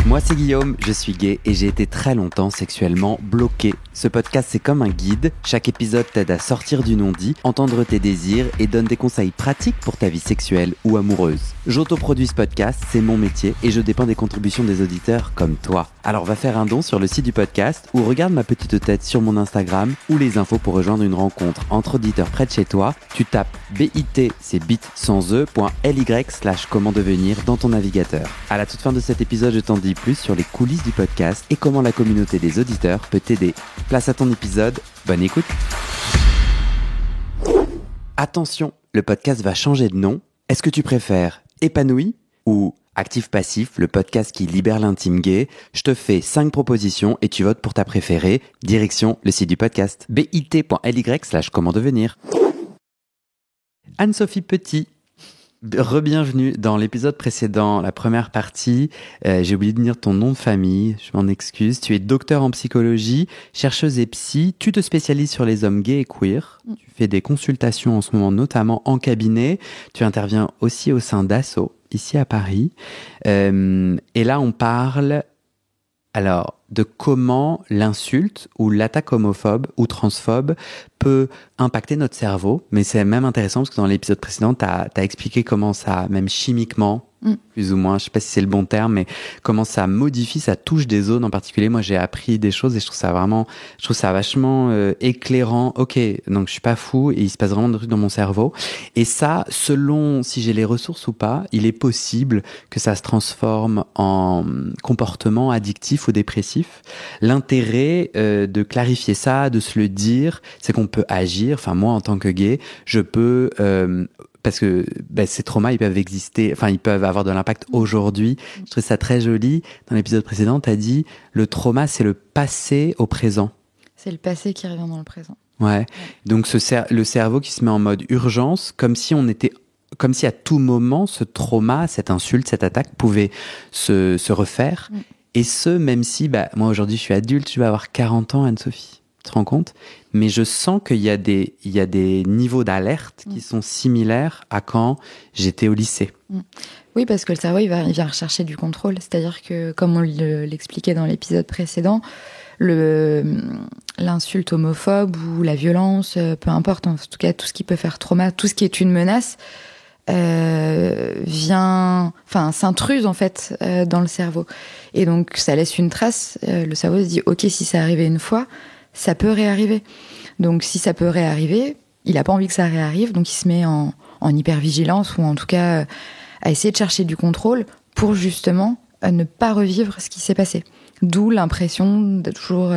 Moi c'est Guillaume, je suis gay et j'ai été très longtemps sexuellement bloqué. Ce podcast c'est comme un guide, chaque épisode t'aide à sortir du non-dit, entendre tes désirs et donne des conseils pratiques pour ta vie sexuelle ou amoureuse. J'autoproduis ce podcast, c'est mon métier et je dépends des contributions des auditeurs comme toi. Alors va faire un don sur le site du podcast ou regarde ma petite tête sur mon Instagram ou les infos pour rejoindre une rencontre entre auditeurs près de chez toi. Tu tapes BIT, c'est bit sans e.ly/comment devenir dans ton navigateur. À la toute fin de cet épisode, je t'en dis plus sur les coulisses du podcast et comment la communauté des auditeurs peut t'aider. Place à ton épisode, bonne écoute. Attention, le podcast va changer de nom. Est-ce que tu préfères Épanoui ou Actif-Passif, le podcast qui libère l'intime gay? Je te fais 5 propositions et tu votes pour ta préférée. Direction le site du podcast, bit.ly/comment devenir. Anne-Sophie Petit. Re-bienvenue dans l'épisode précédent, la première partie. J'ai oublié de dire ton nom de famille, je m'en excuse. Tu es docteur en psychologie, chercheuse et psy. Tu te spécialises sur les hommes gays et queer. Tu fais des consultations en ce moment, notamment en cabinet. Tu interviens aussi au sein d'Asso, ici à Paris. Et là, on parle de comment l'insulte ou l'attaque homophobe ou transphobe peut impacter notre cerveau. Mais c'est même intéressant parce que dans l'épisode précédent, t'as expliqué comment ça, même chimiquement, plus ou moins, je sais pas si c'est le bon terme, mais comment ça modifie, ça touche des zones en particulier. Moi, j'ai appris des choses et je trouve ça vachement éclairant. Ok, donc je suis pas fou et il se passe vraiment des trucs dans mon cerveau. Et ça, selon si j'ai les ressources ou pas, il est possible que ça se transforme en comportement addictif ou dépressif. L'intérêt de clarifier ça, de se le dire, c'est qu'on peut agir. Enfin, moi, en tant que gay, je peux... parce que ces traumas, ils peuvent exister, enfin, ils peuvent avoir de l'impact aujourd'hui. Je trouve ça très joli. Dans l'épisode précédent, tu as dit, le trauma, c'est le passé au présent. C'est le passé qui revient dans le présent. Ouais. Donc, le cerveau qui se met en mode urgence, comme si à tout moment, ce trauma, cette insulte, cette attaque pouvait se refaire. Et même si, moi, aujourd'hui, je suis adulte, je vais avoir 40 ans, Anne-Sophie. Tu te rends compte? Mais je sens qu'il y a des niveaux d'alerte qui sont similaires à quand j'étais au lycée. Oui, parce que le cerveau, il vient rechercher du contrôle. C'est-à-dire que, comme on l'expliquait dans l'épisode précédent, l'insulte homophobe ou la violence, peu importe, en tout cas, tout ce qui peut faire trauma, tout ce qui est une menace, s'intruse en fait dans le cerveau. Et donc, ça laisse une trace. Le cerveau se dit, ok, si c'est arrivé une fois, ça peut réarriver. Donc, si ça peut réarriver, il n'a pas envie que ça réarrive, donc il se met en hypervigilance ou en tout cas à essayer de chercher du contrôle pour justement ne pas revivre ce qui s'est passé. D'où l'impression de toujours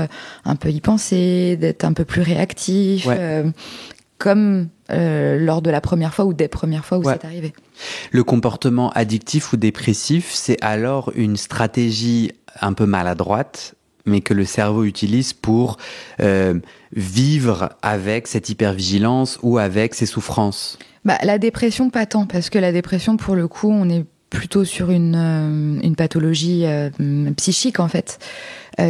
un peu y penser, d'être un peu plus réactif, comme lors de la première fois ou des premières fois où c'est arrivé. Le comportement addictif ou dépressif, c'est alors une stratégie un peu maladroite, mais que le cerveau utilise pour vivre avec cette hypervigilance ou avec ces souffrances. La dépression, pas tant, parce que la dépression, pour le coup, on est plutôt sur une pathologie psychique, en fait.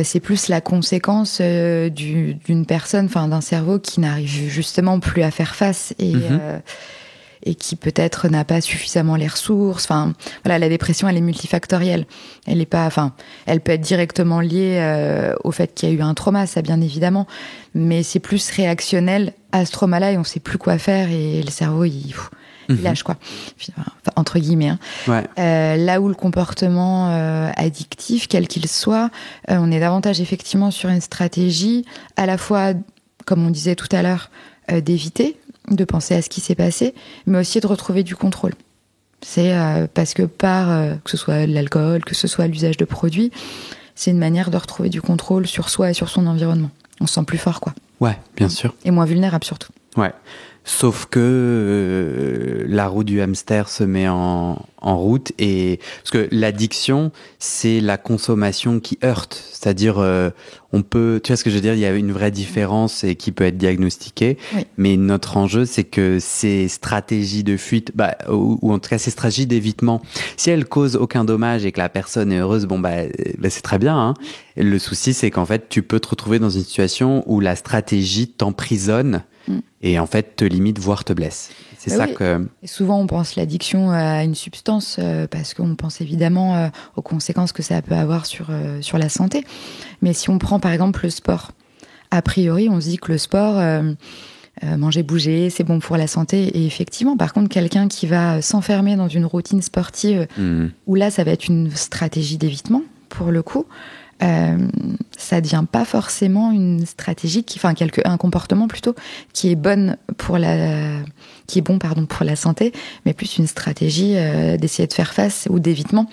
C'est plus la conséquence d'une personne, enfin d'un cerveau qui n'arrive justement plus à faire face et qui peut-être n'a pas suffisamment les ressources. Enfin, voilà, la dépression, elle est multifactorielle. Elle peut être directement liée au fait qu'il y a eu un trauma, ça bien évidemment, mais c'est plus réactionnel à ce trauma-là et on sait plus quoi faire et le cerveau, il lâche quoi, entre guillemets. Là où le comportement addictif, quel qu'il soit, on est davantage effectivement sur une stratégie à la fois, comme on disait tout à l'heure, d'éviter, de penser à ce qui s'est passé, mais aussi de retrouver du contrôle. C'est parce que que ce soit l'alcool, que ce soit l'usage de produits, c'est une manière de retrouver du contrôle sur soi et sur son environnement. On se sent plus fort, quoi. Ouais, bien sûr. Et moins vulnérable, surtout. Ouais. Sauf que la roue du hamster se met en route parce que l'addiction, c'est la consommation qui heurte. C'est-à-dire, tu vois ce que je veux dire, il y a une vraie différence et qui peut être diagnostiquée. Oui. Mais notre enjeu, c'est que ces stratégies de fuite, ou en tout cas ces stratégies d'évitement, si elles causent aucun dommage et que la personne est heureuse, c'est très bien, hein. Et le souci, c'est qu'en fait, tu peux te retrouver dans une situation où la stratégie t'emprisonne et en fait te limite, voire te blesse. C'est ça oui. que... Et souvent, on pense l'addiction à une substance parce qu'on pense évidemment aux conséquences que ça peut avoir sur la santé. Mais si on prend par exemple le sport, a priori, on se dit que le sport, manger, bouger, c'est bon pour la santé. Et effectivement, par contre, quelqu'un qui va s'enfermer dans une routine sportive où là, ça va être une stratégie d'évitement, pour le coup, ça devient pas forcément une stratégie un comportement plutôt qui est bon pour la santé, mais plus une stratégie d'essayer de faire face ou d'évitement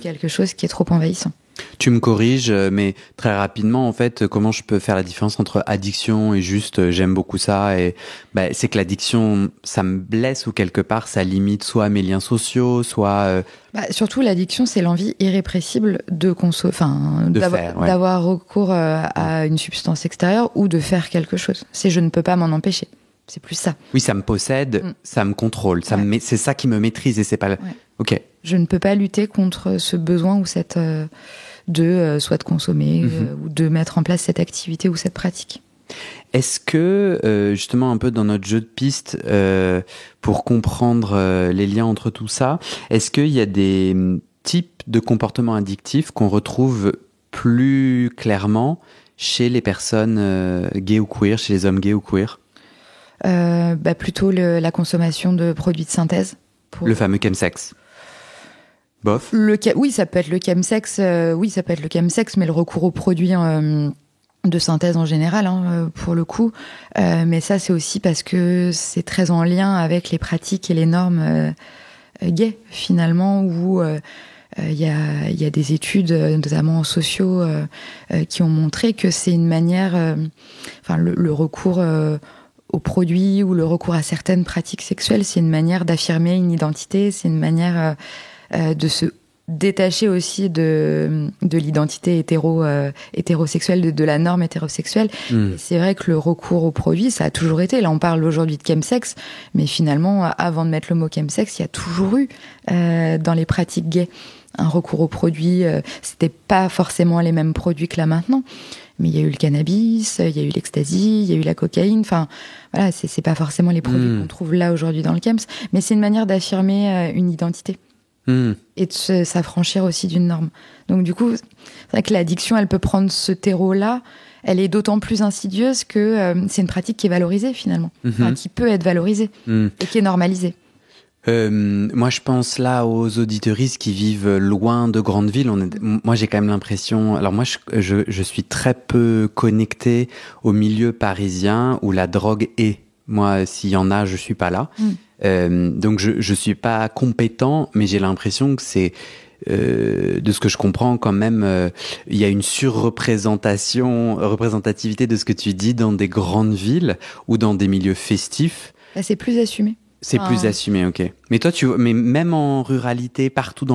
quelque chose qui est trop envahissant. Tu me corriges, mais très rapidement, en fait, comment je peux faire la différence entre addiction et juste j'aime beaucoup ça et c'est que l'addiction, ça me blesse ou quelque part, ça limite soit mes liens sociaux, soit... surtout, l'addiction, c'est l'envie irrépressible d'avoir recours à une substance extérieure ou de faire quelque chose. C'est je ne peux pas m'en empêcher. C'est plus ça. Oui, ça me possède, ça me contrôle, c'est ça qui me maîtrise et c'est pas... Ok. Je ne peux pas lutter contre ce besoin ou cette... soit de consommer ou de mettre en place cette activité ou cette pratique. Est-ce que, justement, un peu dans notre jeu de pistes, pour comprendre les liens entre tout ça, est-ce qu'il y a des types de comportements addictifs qu'on retrouve plus clairement chez les personnes gays ou queer, chez les hommes gays ou queer ? Plutôt la consommation de produits de synthèse. Le fameux chemsex. Bof. Oui, ça peut être le chemsex, mais le recours aux produits de synthèse en général, pour le coup. Mais ça, c'est aussi parce que c'est très en lien avec les pratiques et les normes gays, finalement, où il y a des études, notamment sociaux, qui ont montré que c'est une manière... le recours... aux produits ou le recours à certaines pratiques sexuelles, c'est une manière d'affirmer une identité, c'est une manière de se détacher aussi de l'identité hétérosexuelle, de la norme hétérosexuelle. Et c'est vrai que le recours aux produits, ça a toujours été. Là, on parle aujourd'hui de chemsex, mais finalement, avant de mettre le mot chemsex, il y a toujours eu dans les pratiques gays un recours aux produits. C'était pas forcément les mêmes produits que là maintenant. Mais il y a eu le cannabis, il y a eu l'ecstasy, il y a eu la cocaïne. Enfin, voilà, c'est pas forcément les produits qu'on trouve là aujourd'hui dans le chems, mais c'est une manière d'affirmer une identité et de s'affranchir aussi d'une norme. Donc du coup, c'est vrai que l'addiction, elle peut prendre ce terreau-là. Elle est d'autant plus insidieuse que c'est une pratique qui est valorisée finalement, qui peut être valorisée et qui est normalisée. Moi, je pense là aux auditeuristes qui vivent loin de grandes villes. Moi, j'ai quand même l'impression... Alors moi, je suis très peu connecté au milieu parisien où la drogue est. Moi, s'il y en a, je suis pas là. Donc, je suis pas compétent, mais j'ai l'impression que c'est... de ce que je comprends quand même, il y a une représentativité de ce que tu dis dans des grandes villes ou dans des milieux festifs. Là, c'est plus assumé. C'est plus assumé, ok. Mais toi, mais même en ruralité, partout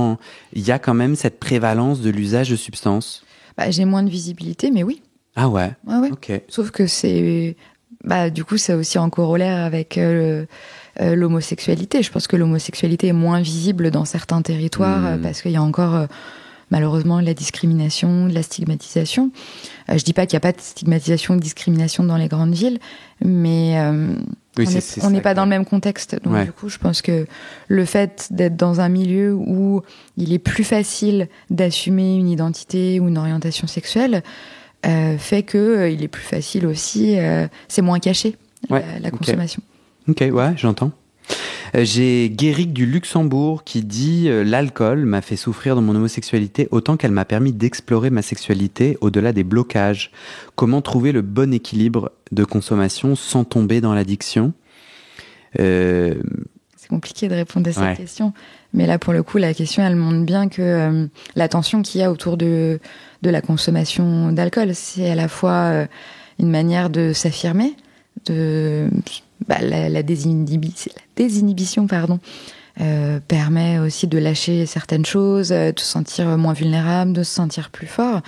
il y a quand même cette prévalence de l'usage de substances. J'ai moins de visibilité, mais oui. Ah ouais. Ouais. Ok. Sauf que c'est, du coup, c'est aussi en corollaire avec l'homosexualité. Je pense que l'homosexualité est moins visible dans certains territoires parce qu'il y a encore malheureusement de la discrimination, de la stigmatisation. Je dis pas qu'il n'y a pas de stigmatisation ou de discrimination dans les grandes villes, mais on n'est pas dans le même contexte. Donc du coup, je pense que le fait d'être dans un milieu où il est plus facile d'assumer une identité ou une orientation sexuelle fait que il est plus facile aussi, c'est moins caché, la consommation. Ok, ouais, j'entends. J'ai Guéric du Luxembourg qui dit « L'alcool m'a fait souffrir dans mon homosexualité autant qu'elle m'a permis d'explorer ma sexualité au-delà des blocages. Comment trouver le bon équilibre de consommation sans tomber dans l'addiction ?» C'est compliqué de répondre à cette question. Mais là, pour le coup, la question, elle montre bien que la tension qu'il y a autour de la consommation d'alcool, c'est à la fois une manière de s'affirmer, la désinhibition permet aussi de lâcher certaines choses, de se sentir moins vulnérable, de se sentir plus fort.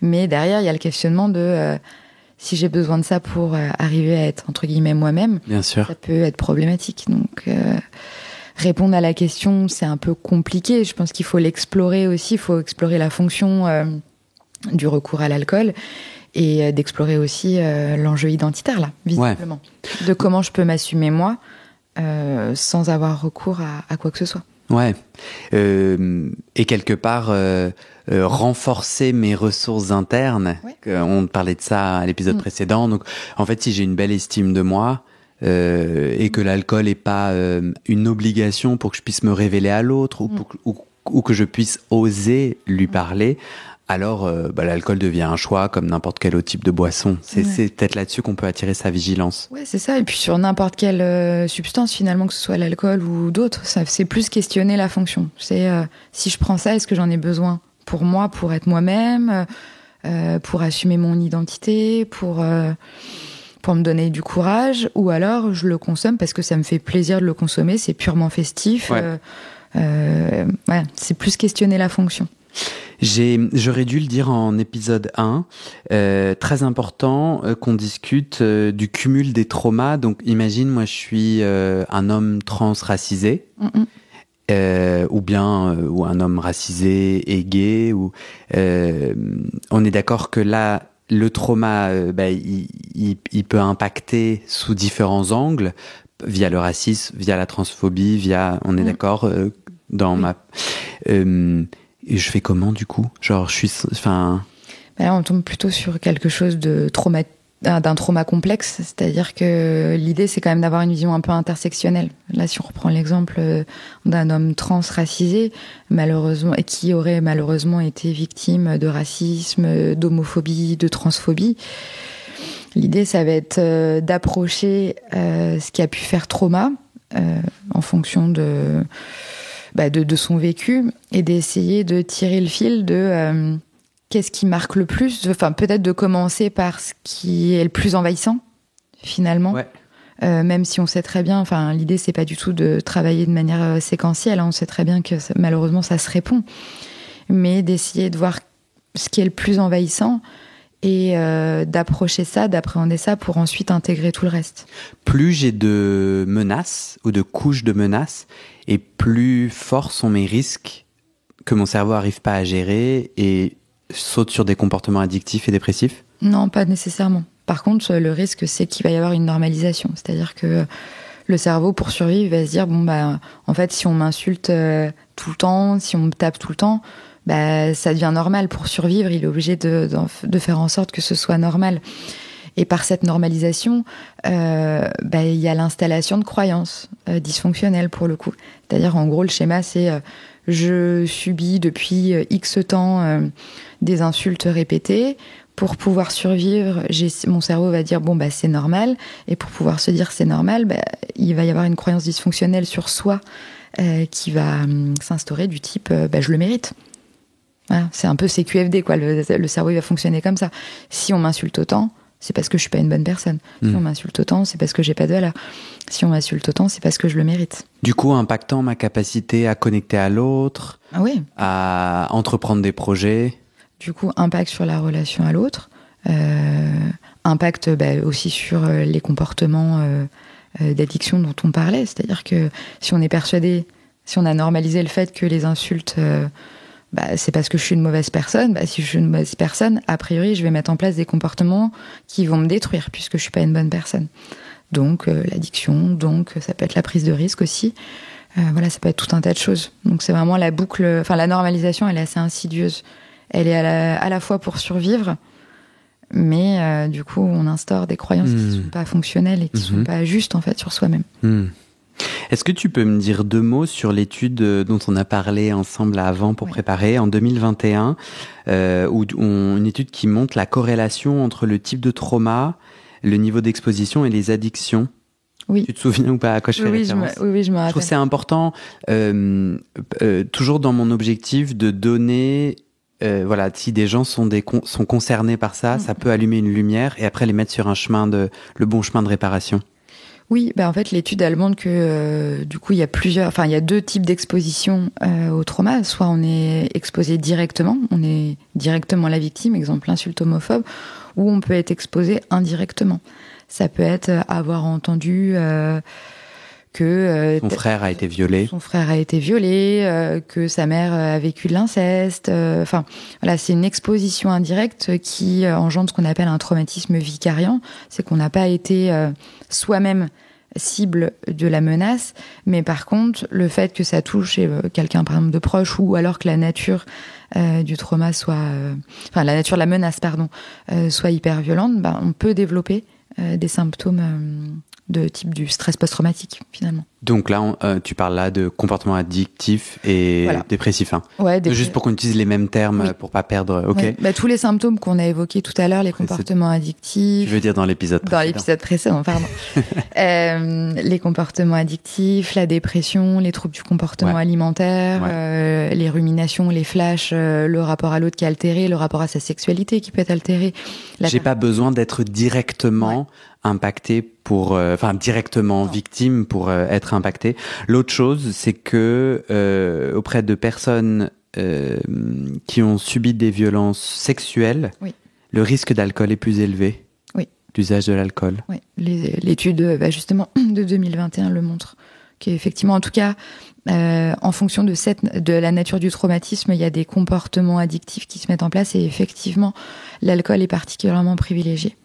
Mais derrière, il y a le questionnement de si j'ai besoin de ça pour arriver à être entre guillemets moi-même, bien sûr, ça peut être problématique. Donc répondre à la question, c'est un peu compliqué. Je pense qu'il faut l'explorer aussi. Il faut explorer la fonction du recours à l'alcool. Et d'explorer aussi l'enjeu identitaire, là, visiblement. De comment je peux m'assumer moi, sans avoir recours à quoi que ce soit. Ouais. Et quelque part, renforcer mes ressources internes. Ouais. On parlait de ça à l'épisode précédent. Donc, en fait, si j'ai une belle estime de moi, et que l'alcool est pas une obligation pour que je puisse me révéler à l'autre ou que je puisse oser lui parler, alors l'alcool devient un choix comme n'importe quel autre type de boisson. C'est peut-être là-dessus qu'on peut attirer sa vigilance. Ouais, c'est ça. Et puis sur n'importe quelle substance, finalement, que ce soit l'alcool ou d'autres, c'est plus questionner la fonction. C'est si je prends ça, est-ce que j'en ai besoin pour moi, pour être moi-même, pour assumer mon identité, pour me donner du courage, ou alors je le consomme parce que ça me fait plaisir de le consommer, c'est purement festif. Ouais. C'est plus questionner la fonction. J'aurais dû le dire en épisode 1, très important qu'on discute du cumul des traumas. Donc imagine, moi je suis un homme trans racisé, ou un homme racisé et gay, on est d'accord que là, le trauma, il peut impacter sous différents angles, via le racisme, via la transphobie, on est d'accord et je fais comment du coup ? Genre, on tombe plutôt sur quelque chose d'un trauma complexe, c'est-à-dire que l'idée c'est quand même d'avoir une vision un peu intersectionnelle. Là, si on reprend l'exemple d'un homme trans racisé, malheureusement, et qui aurait malheureusement été victime de racisme, d'homophobie, de transphobie, l'idée ça va être d'approcher ce qui a pu faire trauma en fonction de son vécu et d'essayer de tirer le fil de qu'est-ce qui marque le plus, peut-être de commencer par ce qui est le plus envahissant finalement. Ouais. Même si on sait très bien, l'idée c'est pas du tout de travailler de manière séquentielle, on sait très bien que malheureusement ça se répond, mais d'essayer de voir ce qui est le plus envahissant et d'approcher ça, d'appréhender ça pour ensuite intégrer tout le reste. Plus j'ai de menaces ou de couches de menaces, et plus forts sont mes risques que mon cerveau n'arrive pas à gérer et saute sur des comportements addictifs et dépressifs ? Non, pas nécessairement. Par contre, le risque, c'est qu'il va y avoir une normalisation. C'est-à-dire que le cerveau, pour survivre, va se dire, en fait, si on m'insulte tout le temps, si on me tape tout le temps, ça devient normal. Pour survivre, il est obligé de faire en sorte que ce soit normal. Et par cette normalisation, il y a l'installation de croyances dysfonctionnelles pour le coup. C'est-à-dire, en gros, le schéma, c'est je subis depuis X temps des insultes répétées. Pour pouvoir survivre, mon cerveau va dire c'est normal. Et pour pouvoir se dire c'est normal, il va y avoir une croyance dysfonctionnelle sur soi qui va s'instaurer du type je le mérite. Voilà, c'est un peu CQFD, quoi. Le cerveau il va fonctionner comme ça. Si on m'insulte autant, c'est parce que je suis pas une bonne personne. Si on m'insulte autant, c'est parce que j'ai pas de valeur. Si on m'insulte autant, c'est parce que je le mérite. Du coup, impactant ma capacité à connecter à l'autre, oui, à entreprendre des projets. Du coup, impact sur la relation à l'autre, impact aussi sur les comportements d'addiction dont on parlait. C'est-à-dire que si on est persuadé, si on a normalisé le fait que les insultes... c'est parce que je suis une mauvaise personne. Si je suis une mauvaise personne, a priori, je vais mettre en place des comportements qui vont me détruire puisque je suis pas une bonne personne. Donc, l'addiction, donc ça peut être la prise de risque aussi. Ça peut être tout un tas de choses. Donc, c'est vraiment la boucle... la normalisation, elle est assez insidieuse. Elle est à la fois pour survivre, mais du coup, on instaure des croyances qui sont pas fonctionnelles et qui sont pas justes, en fait, sur soi-même. Est-ce que tu peux me dire 2 mots sur l'étude dont on a parlé ensemble avant pour préparer, en 2021, une étude qui montre la corrélation entre le type de trauma, le niveau d'exposition et les addictions? Oui. Tu te souviens ou pas à quoi je fais référence? Oui, je me rappelle. Je trouve que c'est important, toujours dans mon objectif, de donner... si des gens sont concernés par ça, ça peut allumer une lumière et après les mettre sur le bon chemin de réparation. Oui, en fait, l'étude, elle montre que du coup, il y a 2 types d'exposition au trauma. Soit on est exposé directement, on est directement la victime, exemple l'insulte homophobe, ou on peut être exposé indirectement. Ça peut être avoir entendu que son frère a été violé. Que sa mère a vécu de l'inceste. C'est une exposition indirecte qui engendre ce qu'on appelle un traumatisme vicariant. C'est qu'on n'a pas été soi-même cible de la menace, mais par contre, le fait que ça touche quelqu'un, par exemple, de proche, ou alors que la nature du trauma la nature de la menace, soit hyper violente, on peut développer des symptômes de type du stress post-traumatique, finalement. Donc là, tu parles là de comportement addictif et dépressif. Hein. Ouais, juste pour qu'on utilise les mêmes termes pour pas perdre. Ok. Ouais. Tous les symptômes qu'on a évoqués tout à l'heure, les comportements addictifs. Je veux dire dans l'épisode précédent. Dans l'épisode précédent, pardon. Les comportements addictifs, la dépression, les troubles du comportement alimentaire, les ruminations, les flashs, le rapport à l'autre qui est altéré, le rapport à sa sexualité qui peut être altéré. J'ai pas besoin d'être directement impacté directement victime pour être impacté. L'autre chose, c'est que auprès de personnes qui ont subi des violences sexuelles, le risque d'alcool est plus élevé. Oui. L'usage de l'alcool. Oui. L'étude justement de 2021 le montre. Qu'effectivement, en tout cas, en fonction de la nature du traumatisme, il y a des comportements addictifs qui se mettent en place et effectivement, l'alcool est particulièrement privilégié.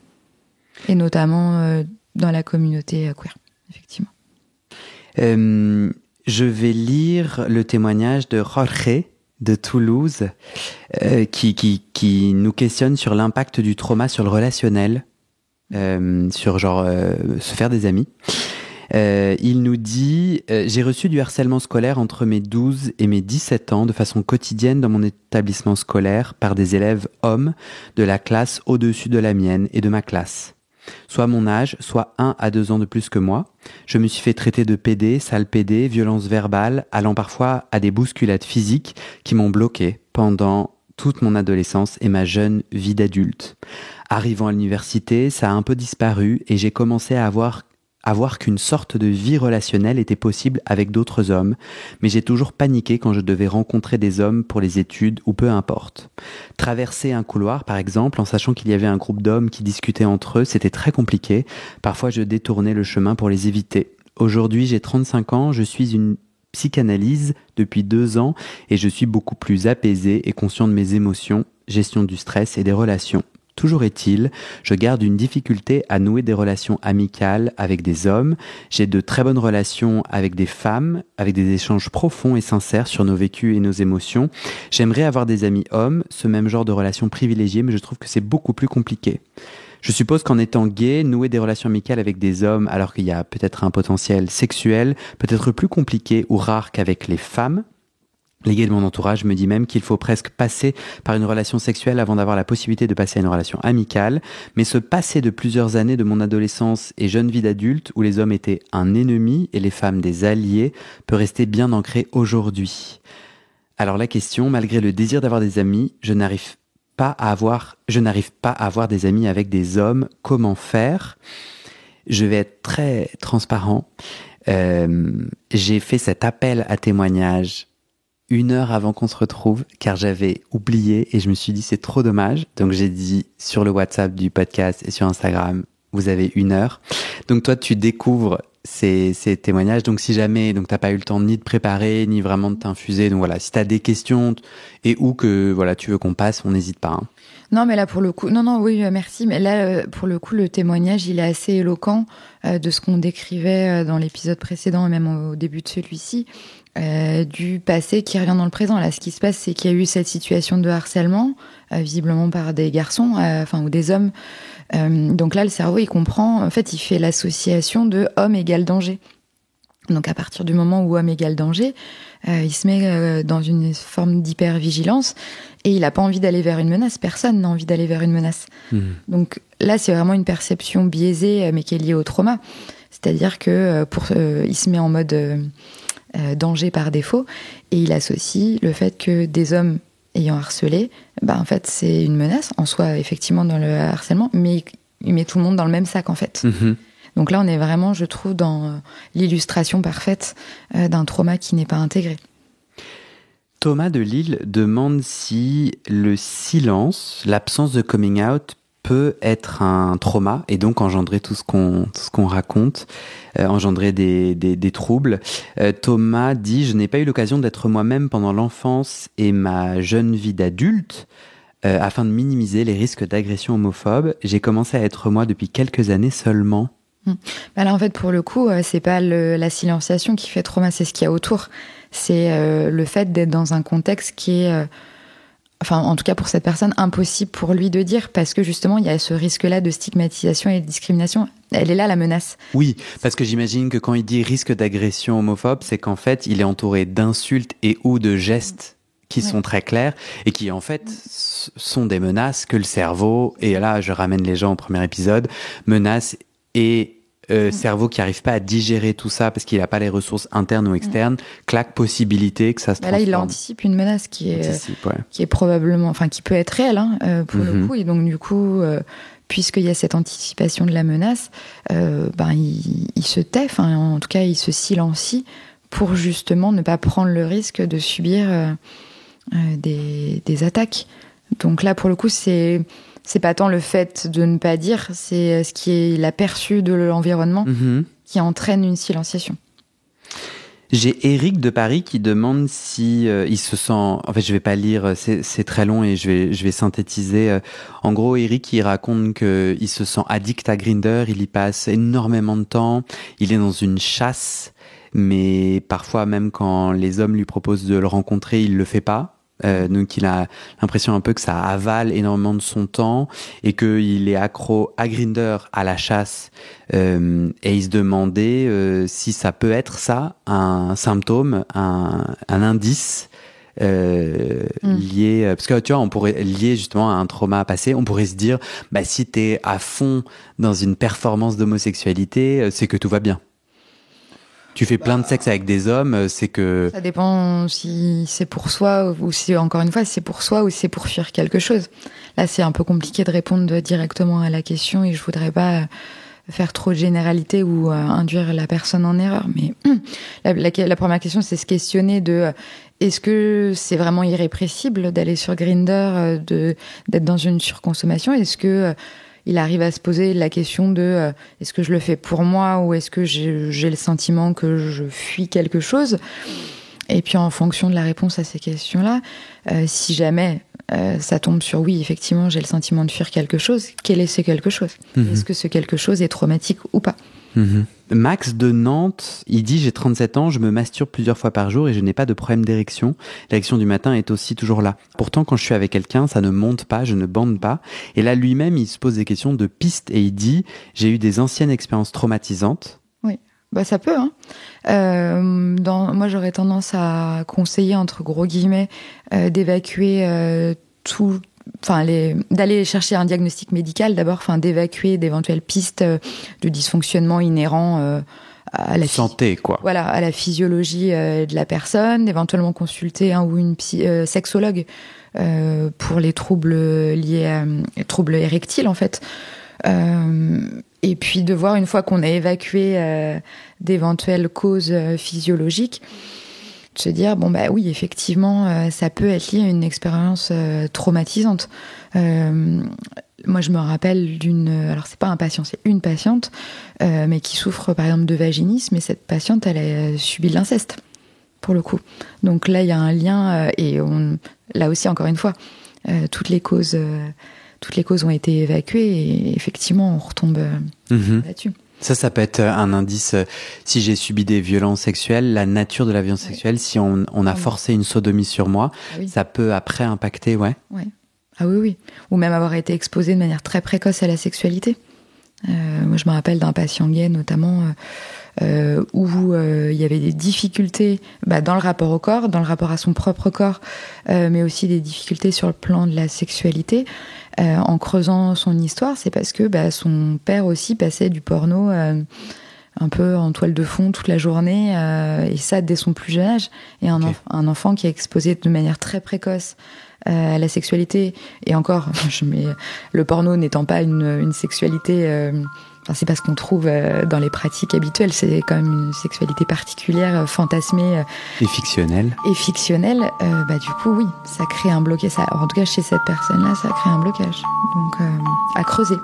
Et notamment dans la communauté queer, effectivement. Je vais lire le témoignage de Jorge de Toulouse qui nous questionne sur l'impact du trauma sur le relationnel, sur se faire des amis. Il nous dit « J'ai reçu du harcèlement scolaire entre mes 12 et mes 17 ans de façon quotidienne dans mon établissement scolaire par des élèves hommes de la classe au-dessus de la mienne et de ma classe. Soit mon âge, soit 1 à 2 ans de plus que moi. Je me suis fait traiter de pédé, sale pédé, violence verbale, allant parfois à des bousculades physiques qui m'ont bloqué pendant toute mon adolescence et ma jeune vie d'adulte. Arrivant à l'université, ça a un peu disparu et j'ai commencé à voir qu'une sorte de vie relationnelle était possible avec d'autres hommes, mais j'ai toujours paniqué quand je devais rencontrer des hommes pour les études ou peu importe. Traverser un couloir, par exemple, en sachant qu'il y avait un groupe d'hommes qui discutaient entre eux, c'était très compliqué. Parfois, je détournais le chemin pour les éviter. Aujourd'hui, j'ai 35 ans, je suis une psychanalyse depuis 2 ans et je suis beaucoup plus apaisé et conscient de mes émotions, gestion du stress et des relations. Toujours est-il, je garde une difficulté à nouer des relations amicales avec des hommes. J'ai de très bonnes relations avec des femmes, avec des échanges profonds et sincères sur nos vécus et nos émotions. J'aimerais avoir des amis hommes, ce même genre de relations privilégiées, mais je trouve que c'est beaucoup plus compliqué. Je suppose qu'en étant gay, nouer des relations amicales avec des hommes alors qu'il y a peut-être un potentiel sexuel, peut être plus compliqué ou rare qu'avec les femmes. Les gays de mon entourage me disent même qu'il faut presque passer par une relation sexuelle avant d'avoir la possibilité de passer à une relation amicale. Mais ce passé de plusieurs années de mon adolescence et jeune vie d'adulte, où les hommes étaient un ennemi et les femmes des alliés, peut rester bien ancré aujourd'hui. Alors la question, malgré le désir d'avoir des amis, je n'arrive pas à avoir des amis avec des hommes. Comment faire ? Je vais être très transparent. J'ai fait cet appel à témoignage 1 heure avant qu'on se retrouve, car j'avais oublié et je me suis dit c'est trop dommage. Donc j'ai dit sur le WhatsApp du podcast et sur Instagram, vous avez 1 heure. Donc toi tu découvres ces témoignages. Donc si jamais t'as pas eu le temps ni de préparer ni vraiment de t'infuser, donc voilà, si t'as des questions et où que tu veux qu'on passe, on n'hésite pas. Hein. Non, mais là pour le coup, oui, merci. Mais là pour le coup, le témoignage il est assez éloquent de ce qu'on décrivait dans l'épisode précédent et même au début de celui-ci. Du passé qui revient dans le présent. Là, ce qui se passe, c'est qu'il y a eu cette situation de harcèlement, visiblement par des garçons, ou des hommes. Donc là, le cerveau, il comprend, en fait, il fait l'association de homme égale danger. Donc à partir du moment où homme égale danger, il se met dans une forme d'hypervigilance et il n'a pas envie d'aller vers une menace. Personne n'a envie d'aller vers une menace. Donc là, c'est vraiment une perception biaisée, mais qui est liée au trauma. C'est-à-dire que il se met en mode danger par défaut et il associe le fait que des hommes ayant harcelé, en fait, c'est une menace en soi, effectivement, dans le harcèlement, mais il met tout le monde dans le même sac, en fait. Donc là, on est vraiment, je trouve, dans l'illustration parfaite d'un trauma qui n'est pas intégré. Thomas de Lille demande si le silence, l'absence de coming out peut être un trauma et donc engendrer tout ce qu'on raconte, engendrer des troubles. Thomas dit « Je n'ai pas eu l'occasion d'être moi-même pendant l'enfance et ma jeune vie d'adulte. Afin de minimiser les risques d'agression homophobe, j'ai commencé à être moi depuis quelques années seulement. » Bah là, en fait, pour le coup, c'est pas la silenciation qui fait trauma, c'est ce qu'il y a autour. C'est le fait d'être dans un contexte qui est, enfin, en tout cas pour cette personne, impossible pour lui de dire, parce que justement, il y a ce risque-là de stigmatisation et de discrimination. Elle est là, la menace. Oui, parce que j'imagine que quand il dit risque d'agression homophobe, c'est qu'en fait, il est entouré d'insultes et ou de gestes qui sont très clairs et qui, en fait, sont des menaces que le cerveau, et là, je ramène les gens au premier épisode, menace et cerveau qui n'arrive pas à digérer tout ça parce qu'il n'a pas les ressources internes ou externes, claque possibilité que ça se transforme. Là, il anticipe une menace qui est probablement, enfin, qui peut être réelle, pour le coup. Et donc, du coup, puisqu'il y a cette anticipation de la menace, il se tait, enfin, en tout cas, il se silencie pour justement ne pas prendre le risque de subir des attaques. Donc là, pour le coup, c'est pas tant le fait de ne pas dire, c'est ce qui est l'aperçu de l'environnement qui entraîne une silenciation. J'ai Eric de Paris qui demande si il se sent... En fait, je vais pas lire, c'est très long et je vais synthétiser. En gros, Eric, il raconte qu'il se sent addict à Grindr, il y passe énormément de temps, il est dans une chasse, mais parfois même quand les hommes lui proposent de le rencontrer, il le fait pas. Donc il a l'impression un peu que ça avale énormément de son temps et qu'il est accro à Grindr, à la chasse, et il se demandait si ça peut être ça, un symptôme, un indice lié, parce que tu vois, on pourrait lier justement à un trauma passé, on pourrait se dire, bah si t'es à fond dans une performance d'homosexualité, c'est que tout va bien. Tu fais plein de sexe avec des hommes, c'est que... Ça dépend si c'est pour soi ou si, encore une fois, si c'est pour soi ou si c'est pour fuir quelque chose. Là, c'est un peu compliqué de répondre directement à la question et je voudrais pas faire trop de généralité ou induire la personne en erreur. Mais la première question, c'est se questionner de est-ce que c'est vraiment irrépressible d'aller sur Grindr, d'être dans une surconsommation? Est-ce que il arrive à se poser la question de est-ce que je le fais pour moi ou est-ce que j'ai le sentiment que je fuis quelque chose? Et puis en fonction de la réponse à ces questions-là, si jamais ça tombe sur oui, effectivement, j'ai le sentiment de fuir quelque chose, quel est ce quelque chose? Est-ce que ce quelque chose est traumatique ou pas? Max de Nantes, il dit « J'ai 37 ans, je me masturbe plusieurs fois par jour et je n'ai pas de problème d'érection. L'érection du matin est aussi toujours là. Pourtant, quand je suis avec quelqu'un, ça ne monte pas, je ne bande pas. » Et là, lui-même, il se pose des questions de piste et il dit « J'ai eu des anciennes expériences traumatisantes. » Oui, bah ça peut. Moi, j'aurais tendance à conseiller, entre gros guillemets, d'évacuer d'aller chercher un diagnostic médical d'abord, d'évacuer d'éventuelles pistes de dysfonctionnement inhérents à la santé, quoi. Voilà, à la physiologie de la personne, d'éventuellement consulter un ou une sexologue pour les troubles liés à troubles érectiles en fait. Et puis de voir, une fois qu'on a évacué d'éventuelles causes physiologiques, de se dire bon bah oui, effectivement ça peut être lié à une expérience traumatisante. Moi je me rappelle alors c'est pas un patient, c'est une patiente mais qui souffre par exemple de vaginisme, et cette patiente elle a subi de l'inceste pour le coup. Donc là il y a un lien là aussi encore une fois toutes les causes ont été évacuées et effectivement on retombe là-dessus. Ça peut être un indice. Si j'ai subi des violences sexuelles, la nature de la violence sexuelle, si on a forcé une sodomie sur moi, ça peut après impacter, ouais. Ah oui. Ou même avoir été exposé de manière très précoce à la sexualité. Moi, je me rappelle d'un patient gay, notamment, où il y avait des difficultés dans le rapport au corps, dans le rapport à son propre corps, mais aussi des difficultés sur le plan de la sexualité. En creusant son histoire, c'est parce que son père aussi passait du porno un peu en toile de fond toute la journée, et ça dès son plus jeune âge. Et un enfant qui est exposé de manière très précoce à la sexualité, et encore, le porno n'étant pas une sexualité... c'est pas ce qu'on trouve dans les pratiques habituelles, c'est quand même une sexualité particulière, fantasmée. Et fictionnelle. Du coup, oui, ça crée un blocage. En tout cas, chez cette personne-là, ça crée un blocage. Donc, à creuser.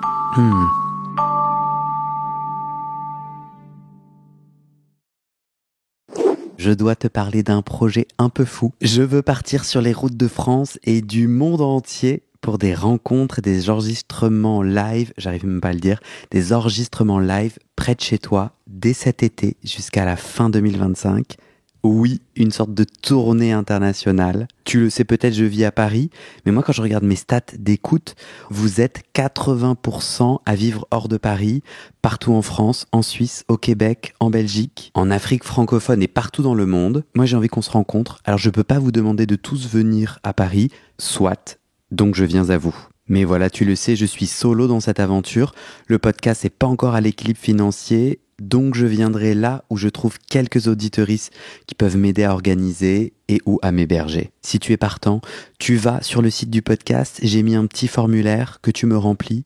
Je dois te parler d'un projet un peu fou. Je veux partir sur les routes de France et du monde entier pour des rencontres et des enregistrements live, j'arrive même pas à le dire, des enregistrements live près de chez toi dès cet été jusqu'à la fin 2025. Oui, une sorte de tournée internationale. Tu le sais peut-être, je vis à Paris, mais moi quand je regarde mes stats d'écoute, vous êtes 80% à vivre hors de Paris, partout en France, en Suisse, au Québec, en Belgique, en Afrique francophone et partout dans le monde. Moi j'ai envie qu'on se rencontre, alors je peux pas vous demander de tous venir à Paris, soit, donc je viens à vous. Mais voilà, tu le sais, je suis solo dans cette aventure. Le podcast n'est pas encore à l'équilibre financier, donc je viendrai là où je trouve quelques auditeuristes qui peuvent m'aider à organiser et ou à m'héberger. Si tu es partant, tu vas sur le site du podcast, j'ai mis un petit formulaire que tu me remplis.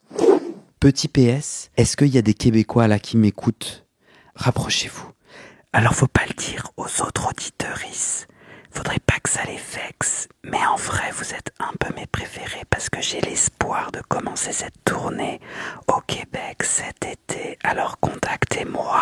Petit PS, est-ce qu'il y a des Québécois là qui m'écoutent ? Rapprochez-vous. Alors faut pas le dire aux autres auditeuristes. Faudrait pas que ça les vexe, mais en vrai vous êtes un peu mes préférés parce que j'ai l'espoir de commencer cette tournée au Québec cet été, alors contactez-moi.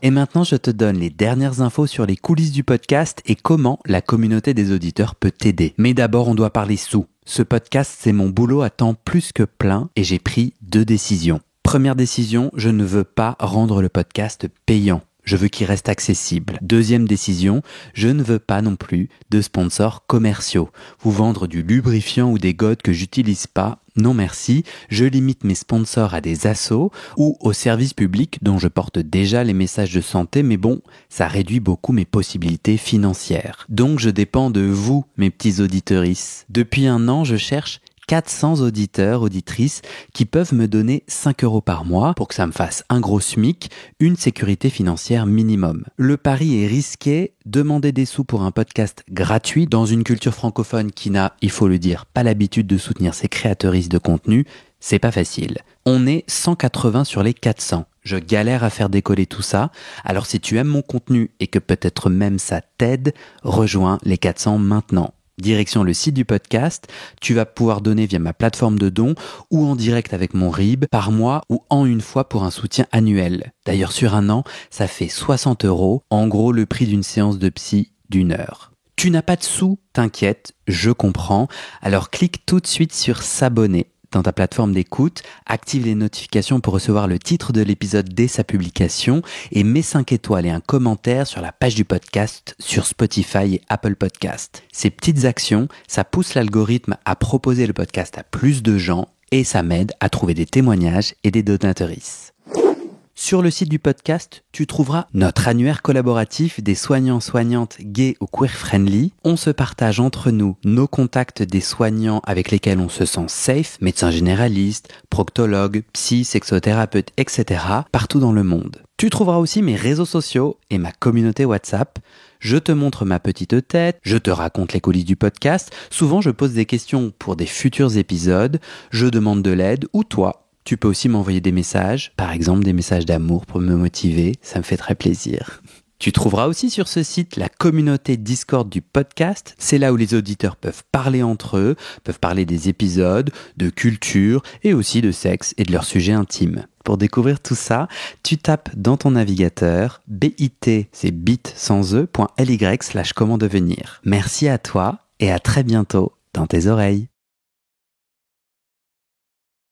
Et maintenant je te donne les dernières infos sur les coulisses du podcast et comment la communauté des auditeurs peut t'aider. Mais d'abord on doit parler sous. Ce podcast c'est mon boulot à temps plus que plein et j'ai pris 2 décisions. Première décision, je ne veux pas rendre le podcast payant. Je veux qu'il reste accessible. Deuxième décision, je ne veux pas non plus de sponsors commerciaux. Vous vendre du lubrifiant ou des godes que j'utilise pas, non merci. Je limite mes sponsors à des assos ou aux services publics dont je porte déjà les messages de santé, mais bon, ça réduit beaucoup mes possibilités financières. Donc je dépends de vous, mes petits auditeuristes. Depuis 1 an, je cherche 400 auditeurs, auditrices qui peuvent me donner 5 € par mois pour que ça me fasse un gros SMIC, une sécurité financière minimum. Le pari est risqué, demander des sous pour un podcast gratuit dans une culture francophone qui n'a, il faut le dire, pas l'habitude de soutenir ses créateuristes de contenu, c'est pas facile. On est 180 sur les 400. Je galère à faire décoller tout ça, alors si tu aimes mon contenu et que peut-être même ça t'aide, rejoins les 400 maintenant. Direction le site du podcast, tu vas pouvoir donner via ma plateforme de dons ou en direct avec mon RIB par mois ou en une fois pour un soutien annuel. D'ailleurs sur 1 an, ça fait 60 €, en gros le prix d'une séance de psy d'1 heure. Tu n'as pas de sous, t'inquiète, je comprends, alors clique tout de suite sur s'abonner dans ta plateforme d'écoute, active les notifications pour recevoir le titre de l'épisode dès sa publication et mets 5 étoiles et un commentaire sur la page du podcast sur Spotify et Apple Podcast. Ces petites actions, ça pousse l'algorithme à proposer le podcast à plus de gens et ça m'aide à trouver des témoignages et des donatrices. Sur le site du podcast, tu trouveras notre annuaire collaboratif des soignants-soignantes gays ou queer-friendly. On se partage entre nous nos contacts des soignants avec lesquels on se sent safe, médecins généralistes, proctologues, psy, sexothérapeutes, etc. partout dans le monde. Tu trouveras aussi mes réseaux sociaux et ma communauté WhatsApp. Je te montre ma petite tête, je te raconte les coulisses du podcast. Souvent, je pose des questions pour des futurs épisodes. Je demande de l'aide ou toi. Tu peux aussi m'envoyer des messages, par exemple des messages d'amour pour me motiver, ça me fait très plaisir. Tu trouveras aussi sur ce site la communauté Discord du podcast. C'est là où les auditeurs peuvent parler entre eux, peuvent parler des épisodes, de culture et aussi de sexe et de leurs sujets intimes. Pour découvrir tout ça, tu tapes dans ton navigateur bit, c'est bit sans e.ly/comment devenir. Merci à toi et à très bientôt dans tes oreilles.